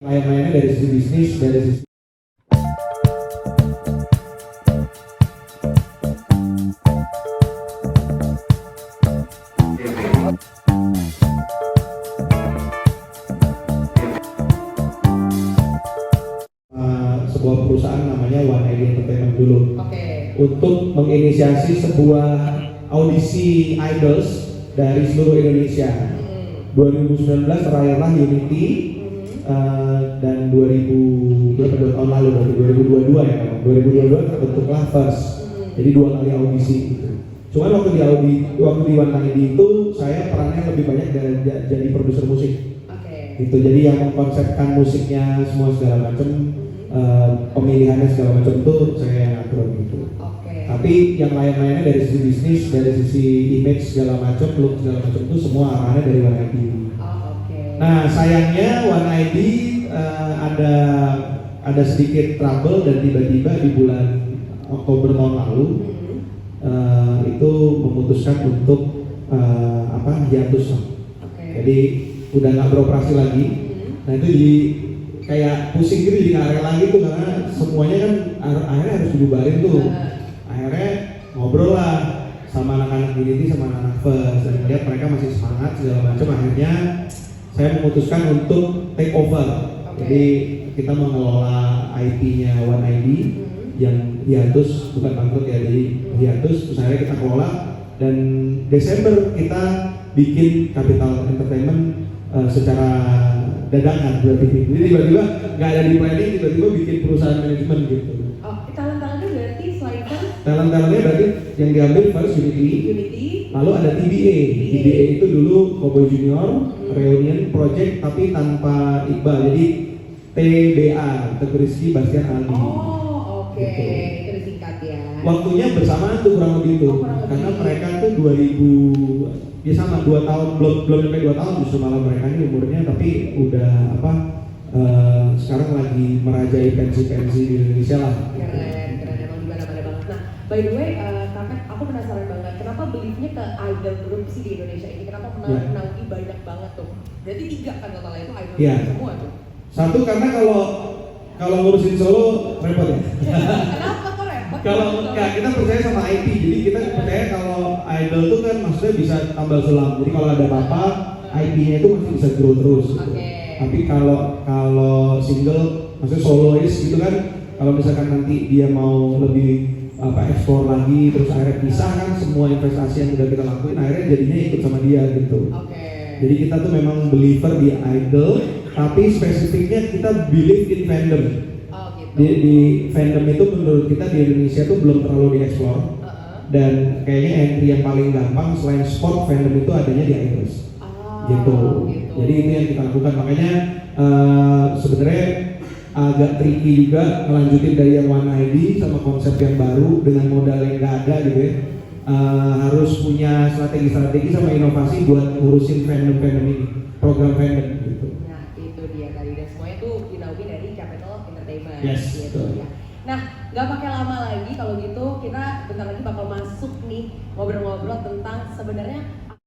Lain-lainnya dari sisi bisnis, dari sisi sebuah perusahaan namanya One ID Entertainment dulu. Untuk menginisiasi sebuah audisi idols dari seluruh Indonesia. 2019 terakhirlah Unity, dan 2000 berapa tahun lalu, berarti 2022 ya, 2022 terbentuklah First. Jadi 2 kali audisi gitu. Cuman waktu di One ID itu saya perannya lebih banyak jadi produser musik. Gitu. Jadi yang mengkonsepkan musiknya semua segala macam, pemilihannya segala macam itu saya yang atur gitu. Tapi yang lain-lainnya dari sisi bisnis, dari sisi image segala macam, look segala macam itu semua arahannya dari One ID. Nah sayangnya One ID ada sedikit trouble dan tiba-tiba di bulan Oktober tahun lalu itu memutuskan untuk hiatus. Jadi udah nggak beroperasi lagi. Nah itu jadi kayak pusing gitu, jadi nggak rela gitu karena semuanya kan akhirnya harus dibubarin tuh. Akhirnya ngobrol lah sama anak-anak Unity sama anak-anak First dan lihat mereka masih semangat segala macam. Akhirnya saya memutuskan untuk take over. Jadi kita mengelola IP-nya One ID yang hiatus, bukan bangkrut ya, jadi hiatus. Terus akhirnya kita kelola dan Desember kita bikin Capital Entertainment secara dadakan berarti. Jadi tiba-tiba nggak ada di planning, tiba-tiba bikin perusahaan manajemen gitu. Talent-talentnya berarti selain Talent-talentnya berarti yang diambil First Unity, lalu ada TBA. TBA itu dulu Cowboy Junior, Reunion Project tapi tanpa Iqbal, jadi TBA, Teguh Rizky Bastian Aldi. Gitu. Itu disingkat ya. Waktunya bersamaan tuh kurang lebih itu, karena mereka tuh 2000 ya sama 2 tahun, belum sampai 2 tahun justru malah mereka ini umurnya, tapi udah sekarang lagi merajai pensi-pensi di Indonesia lah. Keren emang di mana-mana banget. Nah, by the way, Kakak, aku penasaran banget kenapa beliefnya ke idol group sih di Indonesia ini? Kenapa menanggi banyak banget tuh? Berarti 3 kan totalnya itu idol semua tuh. Satu karena kalau ngurusin solo repot ya. Kenapa kok repot? Kalau enggak, kita percaya sama IP, jadi kita percaya kalau idol tuh kan maksudnya bisa tambal sulam. Jadi kalau ada apa-apa, IP-nya itu masih bisa grow terus. Gitu. Tapi kalau single, maksudnya solois gitu kan, kalau misalkan nanti dia mau lebih explore lagi, terus akhirnya pisah kan semua investasi yang udah kita lakuin, akhirnya jadinya ikut sama dia gitu. Jadi kita tuh memang believer di idol, tapi spesifiknya kita believe in fandom. Di fandom itu menurut kita di Indonesia tuh belum terlalu dieksplor, dan kayaknya entry yang paling gampang selain sport fandom itu adanya di idols. Gitu. Jadi itu yang kita lakukan, makanya sebenarnya agak tricky juga ngelanjutin dari yang One ID sama konsep yang baru dengan modal yang nggak ada gitu ya. Harus punya strategi sama inovasi buat ngurusin fandom ini, program fandom gitu. Nah itu dia tadi, dan semuanya tuh dinaungi dari Capital Entertainment. Yes, gitu ya. Nah nggak pakai lama lagi kalau gitu, kita bentar lagi bakal masuk nih ngobrol-ngobrol tentang sebenarnya